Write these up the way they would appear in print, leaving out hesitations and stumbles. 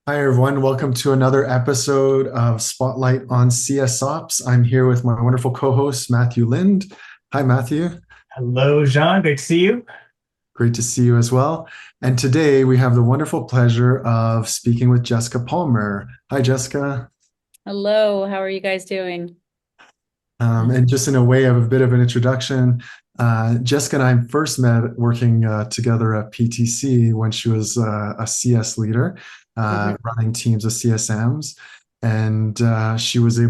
Hi, everyone. Welcome to another episode of Spotlight on CS Ops. I'm here with my wonderful co host, Matthew Lind. Hi, Matthew. Hello, Jean. Great to see you. Great to see you as well. And today we have the wonderful pleasure of speaking with Jessica Palmer. Hi, Jessica. Hello, how are you guys doing? And just in a way of a bit of an introduction, Jessica and I first met working together at PTC when she was a CS leader, Mhm. running teams of CSMs. And she was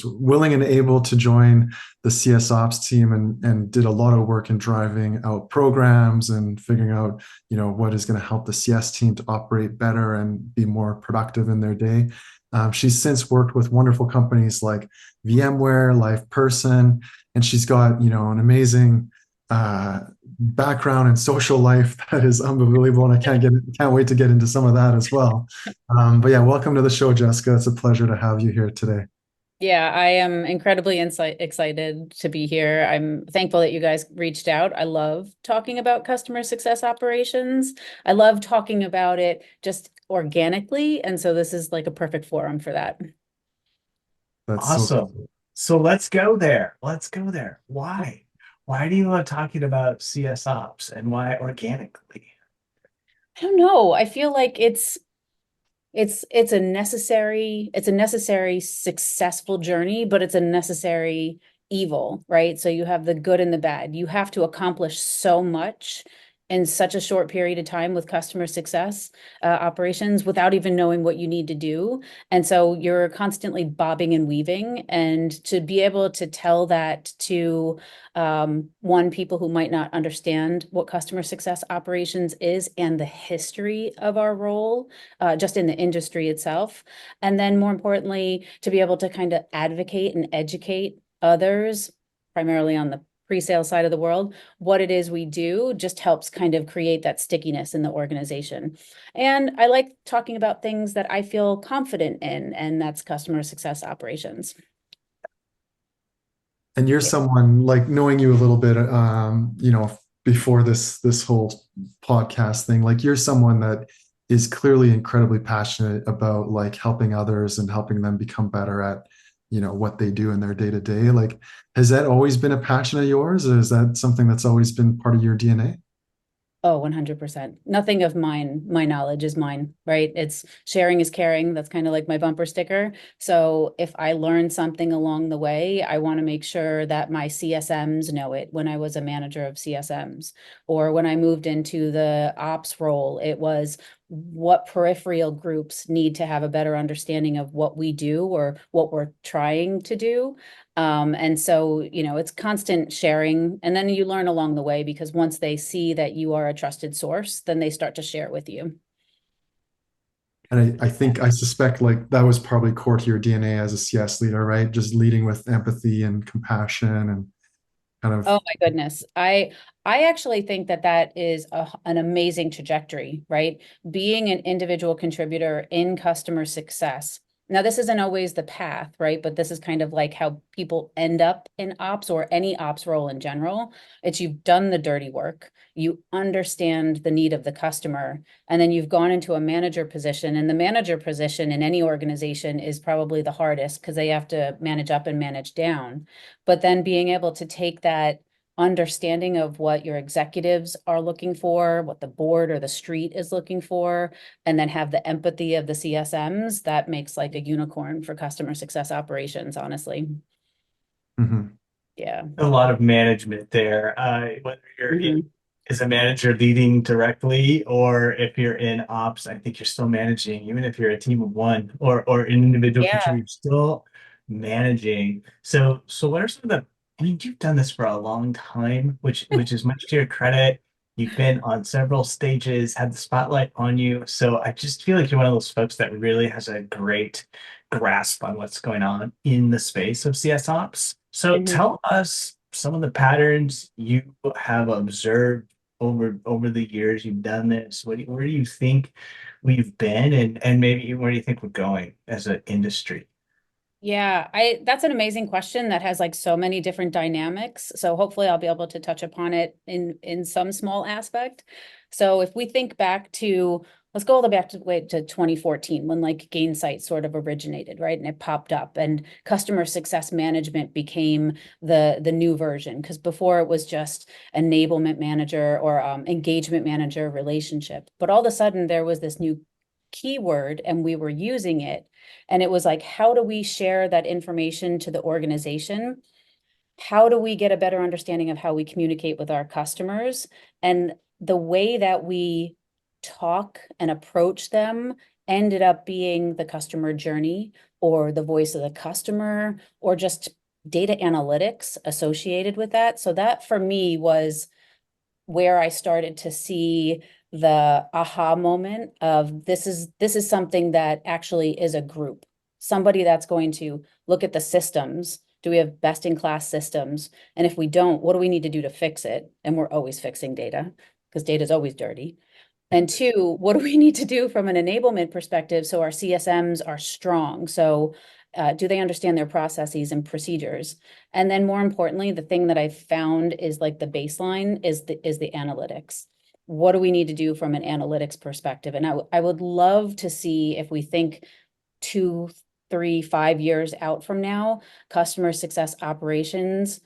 willing and able to join the CS Ops team and did a lot of work in driving out programs and figuring out, what is going to help the CS team to operate better and be more productive in their day. She's since worked with wonderful companies like VMware, Live Person, and she's got, an amazing background and social life that is unbelievable. And can't wait to get into some of that as well. But yeah, welcome to the show, Jessica. It's a pleasure to have you here today. Yeah, I am incredibly excited to be here. I'm thankful that you guys reached out. I love talking about customer success operations. I love talking about it just organically. And so this is like a perfect forum for that. That's so Awesome. So let's go there. Let's go there. Why? Why do you love talking about CS ops and why organically? I don't know. I feel like it's a necessary successful journey, but it's a necessary evil, right? So you have the good and the bad. You have to accomplish so much in such a short period of time with customer success operations without even knowing what you need to do. And so you're constantly bobbing and weaving. And to be able to tell that to one, people who might not understand what customer success operations is and the history of our role, just in the industry itself. And then more importantly, to be able to kind of advocate and educate others, primarily on the pre-sale side of the world, what it is we do just helps kind of create that stickiness in the organization. And I like talking about things that I feel confident in, and that's customer success operations. And you're Yeah. someone like knowing you a little bit, before this whole podcast thing, like you're someone that is clearly incredibly passionate about like helping others and helping them become better at, what they do in their day to day. Like, has that always been a passion of yours, or is that something that's always been part of your DNA? Oh, 100%. Nothing of my knowledge is mine, right? It's sharing is caring. That's kind of like my bumper sticker. So if I learn something along the way, I want to make sure that my CSMs know it. When I was a manager of CSMs, or when I moved into the ops role, it was what peripheral groups need to have a better understanding of what we do or what we're trying to do. And so, it's constant sharing. And then you learn along the way because once they see that you are a trusted source, then they start to share it with you. And I suspect like that was probably core to your DNA as a CS leader, right? Just leading with empathy and compassion and kind of. Oh my goodness. I actually think that that is an amazing trajectory, right? Being an individual contributor in customer success. Now, this isn't always the path, right? But this is kind of like how people end up in ops or any ops role in general. It's you've done the dirty work, you understand the need of the customer, and then you've gone into a manager position. And the manager position in any organization is probably the hardest because they have to manage up and manage down, but then being able to take that understanding of what your executives are looking for, what the board or the street is looking for, and then have the empathy of the CSMs, that makes like a unicorn for customer success operations, honestly. Mhm. Yeah. A lot of management there. Whether you're Mhm. as a manager leading directly or if you're in ops, I think you're still managing, even if you're a team of one or an individual Yeah. contributor, still managing. So what are some of the, I mean, you've done this for a long time, which is much to your credit. You've been on several stages, had the spotlight on you. So I just feel like you're one of those folks that really has a great grasp on what's going on in the space of CS ops. So Mhm. tell us some of the patterns you have observed over the years you've done this. Where do you think we've been and maybe where do you think we're going as an industry? Yeah, I that's an amazing question that has like so many different dynamics. So hopefully I'll be able to touch upon it in some small aspect. So if we think back to let's go all the back to wait to 2014 when like Gainsight sort of originated, right? And it popped up and customer success management became the new version because before it was just enablement manager or engagement manager relationship. But all of a sudden there was this new keyword and we were using it. And it was like, how do we share that information to the organization? How do we get a better understanding of how we communicate with our customers? And the way that we talk and approach them ended up being the customer journey or the voice of the customer or just data analytics associated with that. So that for me was where I started to see the aha moment of this is something that actually is a group. Somebody that's going to look at the systems. Do we have best in class systems? And if we don't, what do we need to do to fix it? And we're always fixing data because data is always dirty. And two, what do we need to do from an enablement perspective so our CSMs are strong? So do they understand their processes and procedures? And then more importantly, the thing that I've found is like the baseline is the analytics. What do we need to do from an analytics perspective? And I would love to see if we think 2, 3, 5 years out from now, customer success operations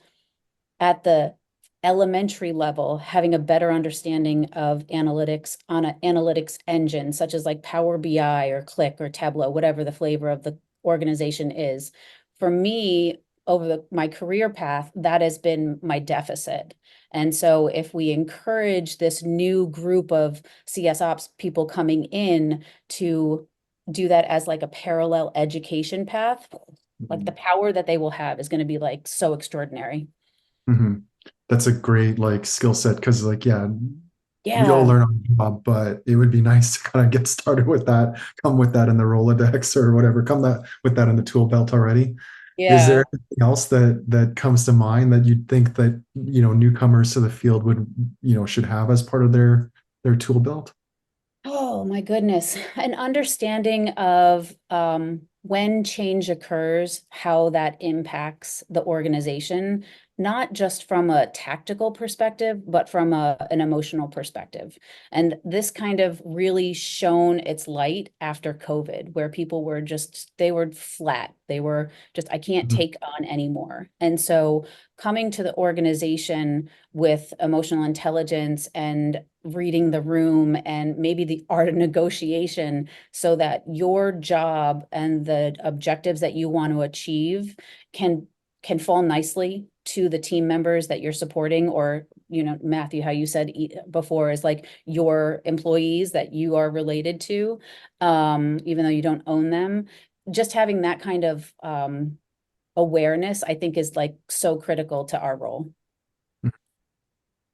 at the elementary level, having a better understanding of analytics on an analytics engine, such as like Power BI or Click or Tableau, whatever the flavor of the organization is. For me, over my career path, that has been my deficit. And so if we encourage this new group of CS ops people coming in to do that as like a parallel education path, like the power that they will have is going to be like so extraordinary. Mhm. That's a great like skill set because like yeah, we all Yeah. learn on the job, but it would be nice to kind of get started with that, come with that in the Rolodex or whatever, come that with that in the tool belt already. Is Yeah. there anything else that comes to mind that you'd think that newcomers to the field would should have as part of their tool belt? Oh my goodness. An understanding of when change occurs, how that impacts the organization, not just from a tactical perspective, but from an emotional perspective. And this kind of really shone its light after COVID, where people were just, they were flat. They were just, I can't Mhm. take on anymore. And so coming to the organization with emotional intelligence and reading the room and maybe the art of negotiation so that your job and the objectives that you want to achieve can fall nicely to the team members that you're supporting or Matthew, how you said before is like your employees that you are related to, even though you don't own them. Just having that kind of awareness, I think, is like so critical to our role.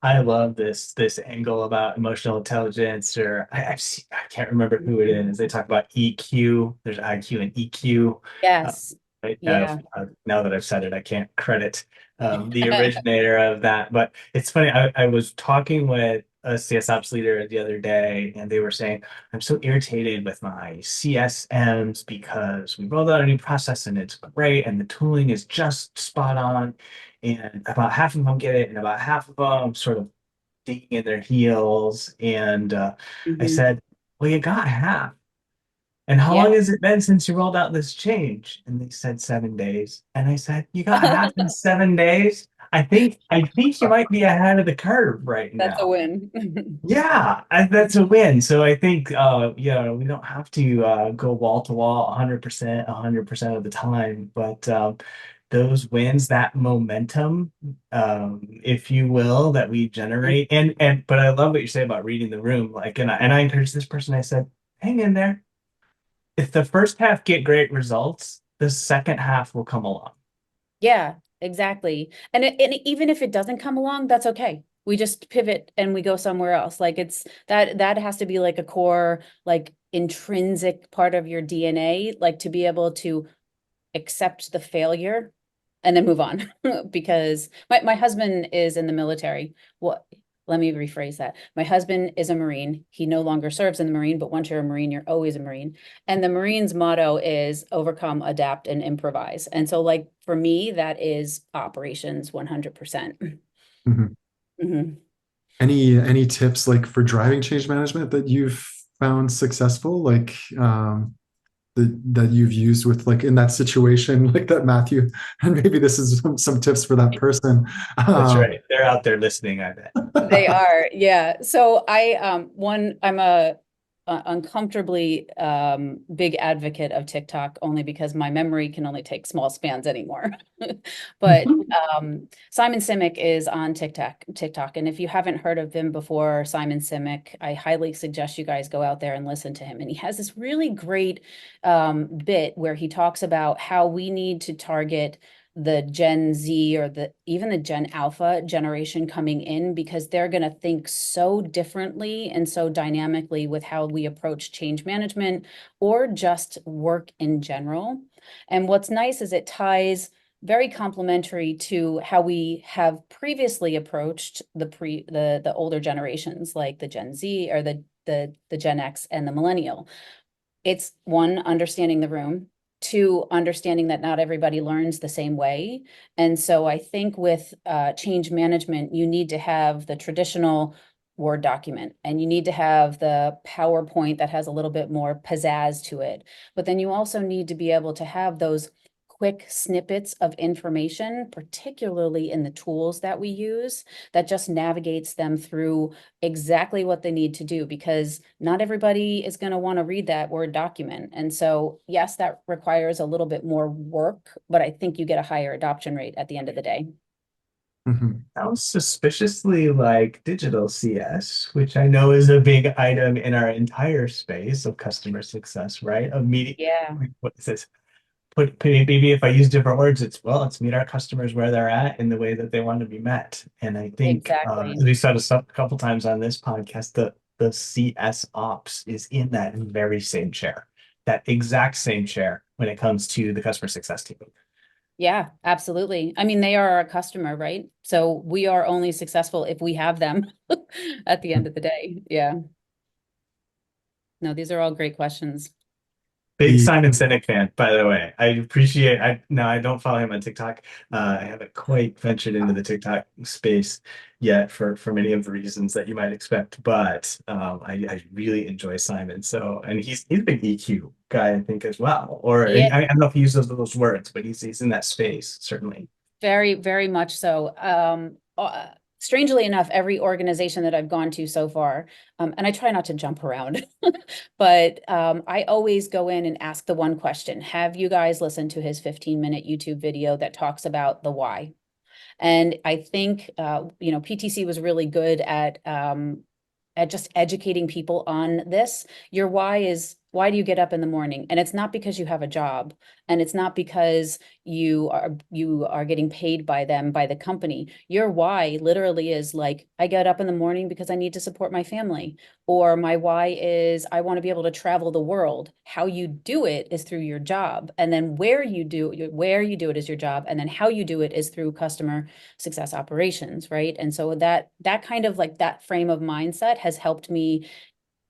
I love this angle about emotional intelligence, or I've seen, I can't remember who it is. They talk about EQ. There's IQ and EQ. Uh, Yes. I've, Yeah. now that I've said it, I can't credit the originator of that. But it's funny. I was talking with a CS ops leader the other day, and they were saying, "I'm so irritated with my CSMs because we rolled out a new process and it's great, and the tooling is just spot on." And about half of them get it, and about half of them sort of digging in their heels. And I Mhm. said, "Well, you got half. And how long Yeah. has it been since you rolled out this change?" And they said 7 days. And I said, "You got half in 7 days? I think you might be ahead of the curve right That's a now." win. Yeah, that's a win. So I think we don't have to go wall to wall 100%, 100% of the time, but those wins, that momentum, if you will, that we generate, and but I love what you say about reading the room. Like, and I encouraged this person. I said, "Hang in there. If the first half get great results, the second half will come along." Yeah, exactly. And even if it doesn't come along, that's okay. We just pivot and we go somewhere else. Like it's that has to be like a core, like intrinsic part of your DNA, like to be able to accept the failure and then move on. Because my husband is in the military. What Let me rephrase that. My husband is a Marine. He no longer serves in the Marine, but once you're a Marine, you're always a Marine. And the Marines motto is overcome, adapt, and improvise. And so like for me, that is operations 100%. Mhm. Mhm. Any tips like for driving change management that you've found successful, like that you've used with like in that situation, like that Matthew, and maybe this is some tips for that person. That's Um, right. They're out there listening, I bet. They are, yeah. So I'm a uncomfortably big advocate of TikTok only because my memory can only take small spans anymore. But Simon Simic is on TikTok, and if you haven't heard of him before, Simon Simic, I highly suggest you guys go out there and listen to him. And he has this really great bit where he talks about how we need to target the Gen Z or even the Gen Alpha generation coming in, because they're going to think so differently and so dynamically with how we approach change management or just work in general. And what's nice is it ties very complementary to how we have previously approached the older generations like the Gen Z or the Gen X and the millennial. It's one, understanding the room, two, understanding that not everybody learns the same way. And so I think with change management, you need to have the traditional Word document and you need to have the PowerPoint that has a little bit more pizzazz to it. But then you also need to be able to have those quick snippets of information, particularly in the tools that we use, that just navigates them through exactly what they need to do, because not everybody is going to want to read that Word document. And so, yes, that requires a little bit more work, but I think you get a higher adoption rate at the end of the day. mhm. Sounds suspiciously like digital CS, which I know is a big item in our entire space of customer success, right? Of meeting, Yeah, what is this? Maybe if I use different words, it's meet our customers where they're at in the way that they want to be met. And I think exactly. as we said a couple times on this podcast, the CS ops is in that very same chair, that exact same chair when it comes to the customer success team. Yeah, absolutely. I mean, they are our customer, right? So we are only successful if we have them at the end of the day. Yeah. No, these are all great questions. Big The Simon Sinek fan, by the way. I appreciate. I don't follow him on TikTok. I haven't quite ventured into the TikTok space yet for many of the reasons that you might expect. But I really enjoy Simon. So, and he's a big EQ guy, I think, as well. Or Yeah, I don't know if he uses those words, but he's in that space certainly. very, very much so. Strangely enough, every organization that I've gone to so far, and I try not to jump around, but I always go in and ask the one question: have you guys listened to his 15-minute YouTube video that talks about the why? And I think PTC was really good at just educating people on this. Your why is, why do you get up in the morning? And it's not because you have a job, and it's not because you are getting paid by them, by the company. Your why literally is like, I get up in the morning because I need to support my family, or my why is I want to be able to travel the world. How you do it is through your job, and then where you do it is your job, and then how you do it is through customer success operations, right? And so that kind of like that frame of mindset has helped me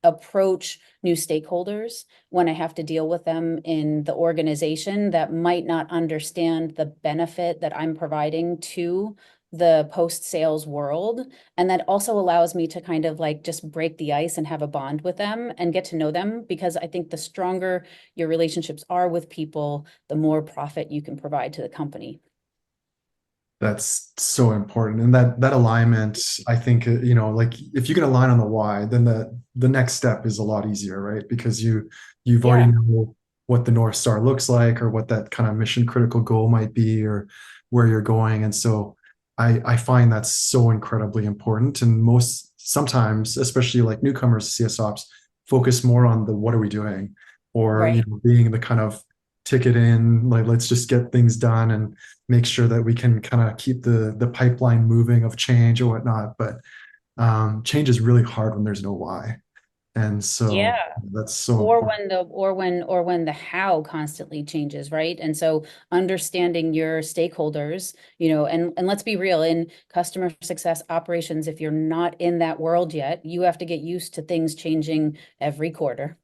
approach new stakeholders when I have to deal with them in the organization that might not understand the benefit that I'm providing to the post-sales world. And that also allows me to kind of like just break the ice and have a bond with them and get to know them, because I think the stronger your relationships are with people, the more profit you can provide to the company. That's so important, and that alignment, I think, like if you can align on the why, then the next step is a lot easier, right? Because you've already Yeah. know what the North Star looks like, or what that kind of mission critical goal might be, or where you're going. And so I find that's so incredibly important. And most sometimes, especially like newcomers to CS ops, focus more on the what are we doing, or Right. being the kind of ticket in, like let's just get things done and make sure that we can kind of keep the pipeline moving of change or whatnot. But change is really hard when there's no why, and so Yeah. that's so Or important. when the how constantly changes, right? And so understanding your stakeholders, and let's be real, in customer success operations, if you're not in that world yet, you have to get used to things changing every quarter.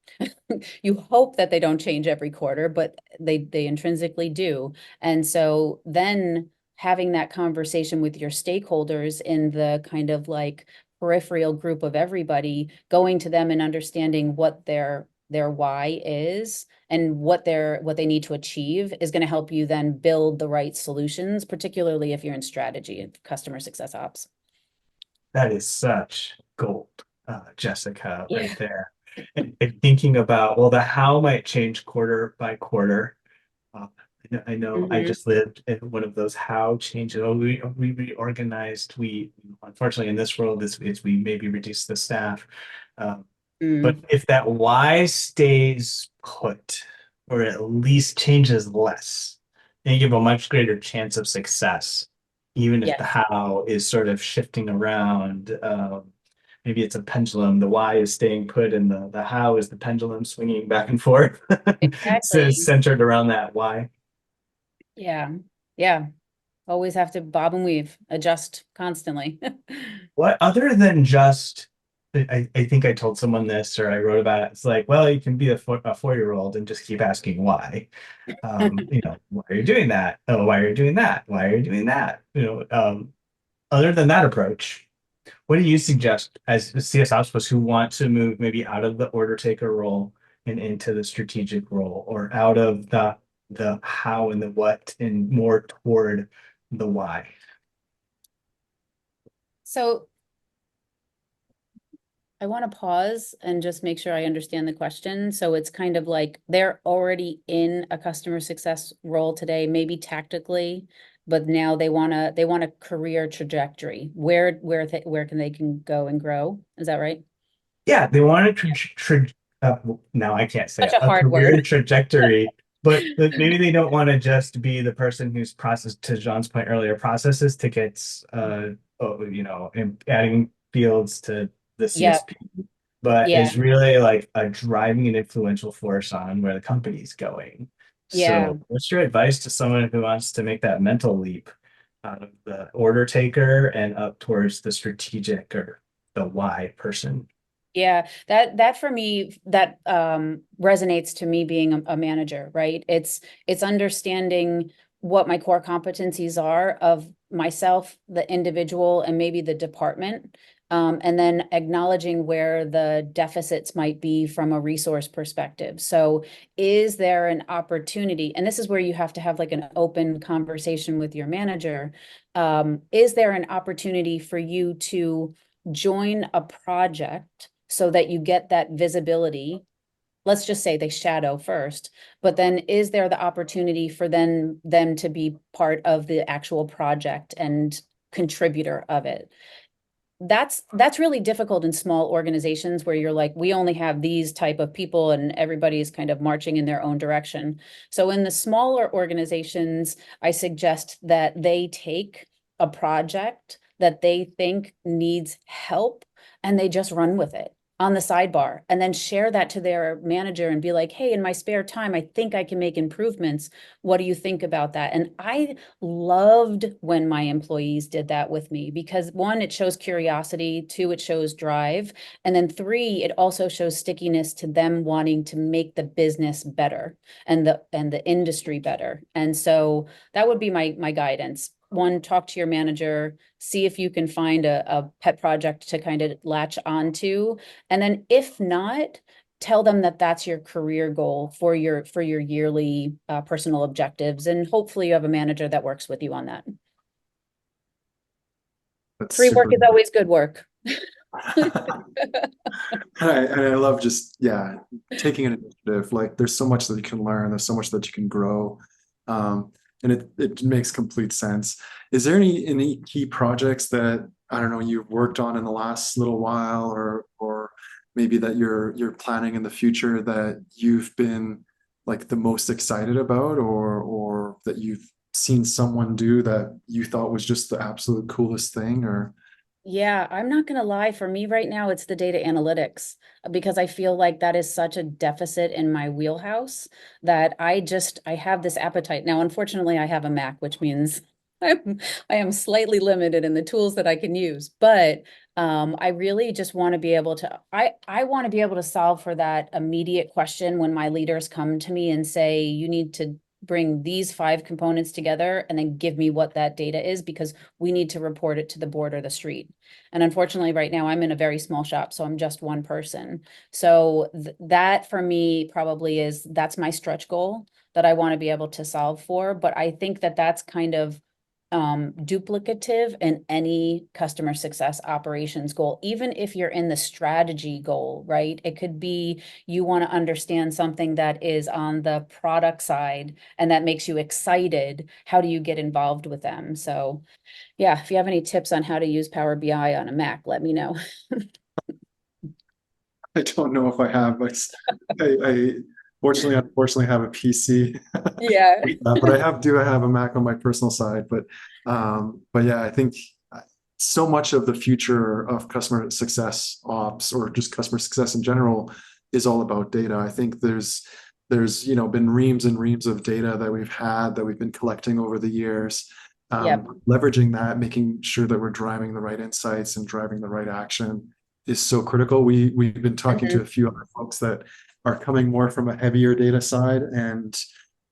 You hope that they don't change every quarter, but they intrinsically do. And so then having that conversation with your stakeholders in the kind of like peripheral group of everybody, going to them and understanding what their why is and what they need to achieve is going to help you then build the right solutions, particularly if you're in strategy and customer success ops. That is such gold, Jessica, Yeah. right there. And thinking about, well, the how might change quarter by quarter. Uh, I know I Mhm. just lived in one of those how changes. Oh, we reorganized. We unfortunately in this world it's we maybe reduce the staff. Um, but Mm. if that why stays put, or at least changes less, then you give a much greater chance of success, even if the Yes, how is sort of shifting around. Maybe it's a pendulum. The why is staying put, and the how is the pendulum swinging back and forth. So it's exactly. centered around that why. Yeah. Yeah. Always have to bob and weave, adjust constantly. What other than just, I think I told someone this or I wrote about it. It's like, well, you can be a 4-year-old and just keep asking why. Why are you doing that? Oh, why are you doing that? Why are you doing that? Other than that approach, what do you suggest as CS ops who want to move maybe out of the order taker role and into the strategic role, or out of the how and the what and more toward the why? So I want to pause and just make sure I understand the question. So it's kind of like they're already in a customer success role today, maybe tactically, but now they want a career trajectory. Where can they can go and grow? Is that right? Yeah, they want a now I can't say Such it, a a hard career word. trajectory, but maybe they don't want to just be the person who's processed, to John's point earlier, processes tickets, adding fields to the Yeah, CSP, but yeah, is really like a driving and influential force on where the company's going. yeah. So, what's your advice to someone who wants to make that mental leap out of the order taker and up towards the strategic or the why person? Yeah, that for me, that resonates to me being a manager, right? It's understanding what my core competencies are of myself, the individual, and maybe the department. And then acknowledging where the deficits might be from a resource perspective. So is there an opportunity? And this is where you have to have like an open conversation with your manager. Is there an opportunity for you to join a project so that you get that visibility? Let's just say they shadow first, but then is there the opportunity for them to be part of the actual project and contributor of it? That's really difficult in small organizations where you're like, we only have these type of people and everybody's kind of marching in their own direction. So in the smaller organizations, I suggest that they take a project that they think needs help and they just run with it on the sidebar and then share that to their manager and be like, hey, in my spare time, I think I can make improvements. What do you think about that? And I loved when my employees did that with me because one, it shows curiosity, two, it shows drive, and then three, it also shows stickiness to them wanting to make the business better and the industry better. And so that would be my guidance. One, talk to your manager, see if you can find a pet project to kind of latch onto. And then if not, tell them that that's your career goal for your yearly personal objectives, and hopefully you have a manager that works with you on that. That's Free work super. is always good work. And I love just, yeah, taking an initiative. Like there's so much that you can learn, there's so much that you can grow. And it makes complete sense. Is there any key projects that I don't know you've worked on in the last little while, or maybe that you're planning in the future that you've been like the most excited about, or that you've seen someone do that you thought was just the absolute coolest thing, or Yeah, I'm not going to lie. For me right now, it's the data analytics because I feel like that is such a deficit in my wheelhouse that I have this appetite. Now, unfortunately, I have a Mac, which means I am slightly limited in the tools that I can use. But I really just want to be able to, I want to be able to solve for that immediate question when my leaders come to me and say, you need to bring these 5 components together and then give me what that data is, because we need to report it to the board or the street. And unfortunately, right now I'm in a very small shop, so I'm just one person. So that for me probably that's my stretch goal that I want to be able to solve for. But I think that that's kind of duplicative in any customer success operations goal, even if you're in the strategy goal, right? It could be you want to understand something that is on the product side and that makes you excited. How do you get involved with them? So yeah, if you have any tips on how to use Power BI on a Mac, let me know. I don't know if I have, but I unfortunately have a PC. Yeah. But I have a Mac on my personal side. But yeah, I think so much of the future of customer success ops, or just customer success in general, is all about data. I think there's been reams and reams of data that we've been collecting over the years. Yep. Leveraging that, making sure that we're driving the right insights and driving the right action is so critical. We've been talking to a few other folks that are coming more from a heavier data side, and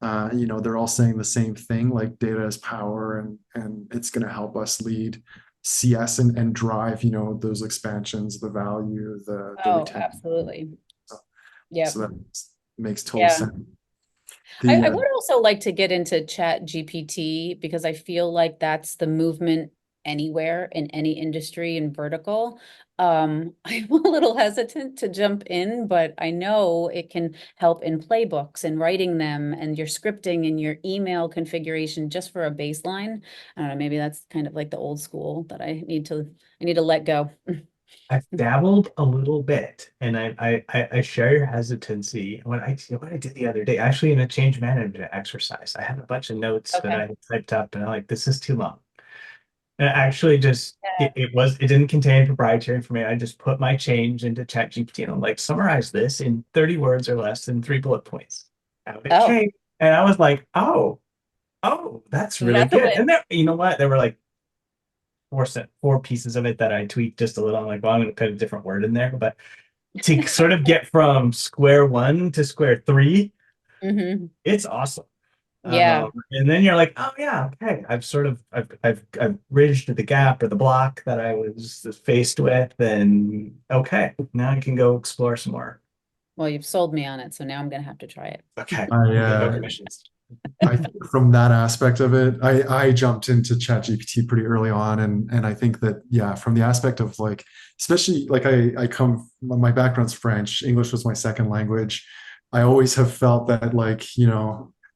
they're all saying the same thing, like data is power, and it's going to help us lead CS and drive, those expansions, the value, the Oh, retention. absolutely. So, Yeah. so that makes total Yeah. sense. I would also like to get into Chat GPT, because I feel like that's the movement anywhere in any industry and vertical. I'm a little hesitant to jump in, but I know it can help in playbooks and writing them and your scripting and your email configuration just for a baseline. I don't know, maybe that's kind of like the old school that I need to let go. I've dabbled a little bit, and I share your hesitancy. What I did the other day, actually in a change management exercise, I had a bunch of notes that Okay. I had typed up, and I'm like, this is too long. And I actually just Yeah. it didn't contain proprietary information. I just put my change into ChatGPT, and I'm like, summarize this in 30 words or less in 3 bullet points. How would it Oh, change? And I was like, oh, that's really that's a good. win. And there, you know what? There were like four pieces of it that I tweaked just a little. I'm like, well, I'm going to put a different word in there. But to sort of get from square one to square three, Hmm. it's awesome. Yeah. And then you're like, oh yeah, okay. I've bridged the gap or the block that I was faced with, and okay, now I can go explore some more. Well, you've sold me on it, so now I'm gonna have to try it. Okay, I we get no commissions. I think from that aspect of it, I jumped into ChatGPT pretty early on, and I think that, yeah, from the aspect of, like, especially, like, I come, my background's French, English was my second language. I always have felt that, like,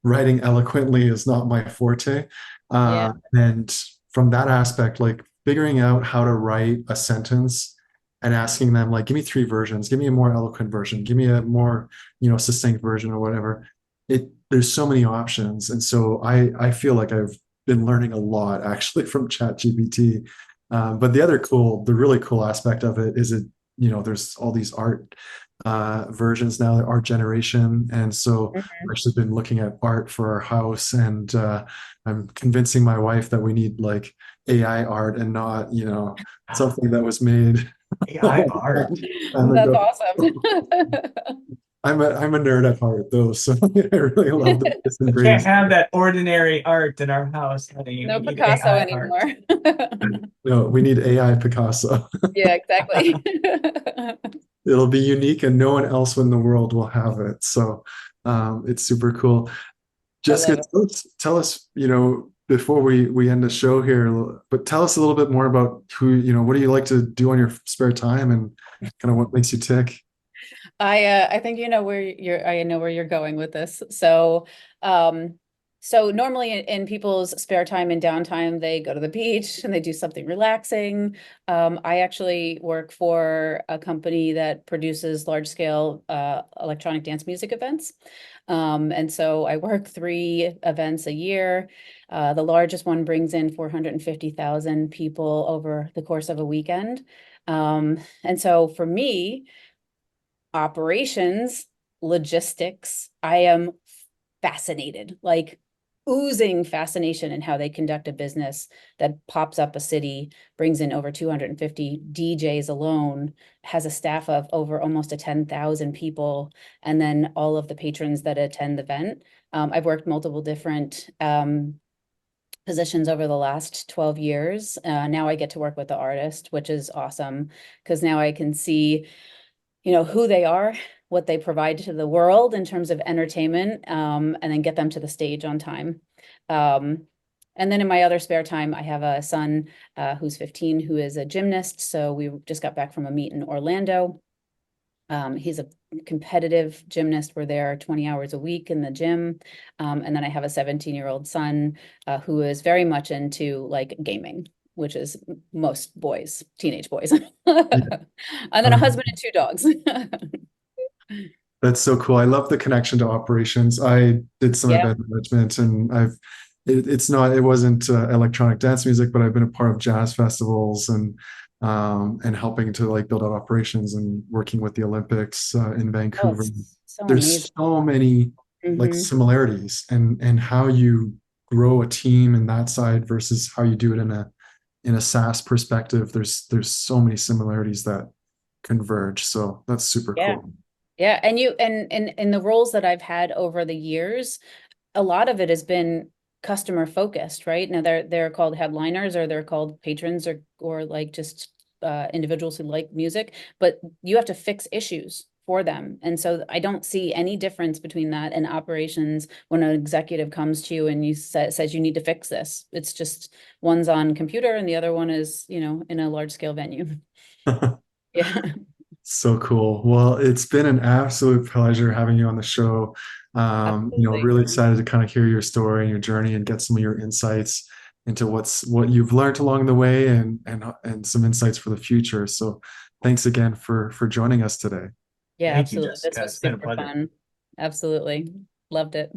writing eloquently is not my forte. Yeah. And from that aspect, like, figuring out how to write a sentence and asking them, like, give me 3 versions, give me a more eloquent version, give me a more, succinct version, or whatever. There's so many options, and so I feel like I've been learning a lot, actually, from ChatGPT. But the really cool aspect of it is, there's all these art versions now, art generation, and so Mhm. I've actually been looking at art for our house, and I'm convincing my wife that we need, like, AI art, and not, something that was made a AI long art. time That's ago. awesome. I'm a nerd at heart, though, so I really love the latest and We can't greatest. have that ordinary art in our house, honey. We No need Picasso AI art. anymore. No, we need AI Picasso. Yeah, exactly. It'll be unique, and no one else in the world will have it. So it's super cool. I Jessica, love it. tell us, before we end the show here, but tell us a little bit more about what do you like to do on your spare time, and kind of what makes you tick. I think I know where you're going with this. So normally in people's spare time and downtime, they go to the beach and they do something relaxing. I actually work for a company that produces large scale electronic dance music events. And so I work 3 events a year. The largest one brings in 450,000 people over the course of a weekend. And so for me, operations, logistics, I am fascinated, like oozing fascination in how they conduct a business that pops up a city, brings in over 250 DJs alone, has a staff of over almost 10,000 people, and then all of the patrons that attend the event. I've worked multiple different positions over the last 12 years. Now I get to work with the artist, which is awesome because now I can see, who they are, what they provide to the world in terms of entertainment, and then get them to the stage on time. And then in my other spare time, I have a son who's 15, who is a gymnast. So we just got back from a meet in Orlando. He's a competitive gymnast. We're there 20 hours a week in the gym. And then I have a 17-year-old son who is very much into like gaming, which is most boys, teenage boys. And then a husband and 2 dogs. That's so cool. I love the connection to operations. I did some Yeah. event management, and it wasn't electronic dance music, but I've been a part of jazz festivals and helping to like build out operations and working with the Olympics in Oh, Vancouver. it's so There's amazing. so many like Hmm. similarities and how you grow a team in that side versus how you do it in a SaaS perspective. There's so many similarities that converge. So that's super Yeah. cool. Yeah. And in the roles that I've had over the years, a lot of it has been customer focused, right? Now they're called headliners, or they're called patrons, or like just individuals who like music, but you have to fix issues for them. And so I don't see any difference between that and operations when an executive comes to you and says you need to fix this. It's just one's on computer and the other one is, in a large scale venue. Yeah. So cool. Well, it's been an absolute pleasure having you on the show. Absolutely. Really excited to kind of hear your story and your journey and get some of your insights into what you've learned along the way and some insights for the future. So thanks again for joining us today. Yeah, Thank you, absolutely. This Jessica. was It's been a super pleasure. fun. Absolutely. Loved it.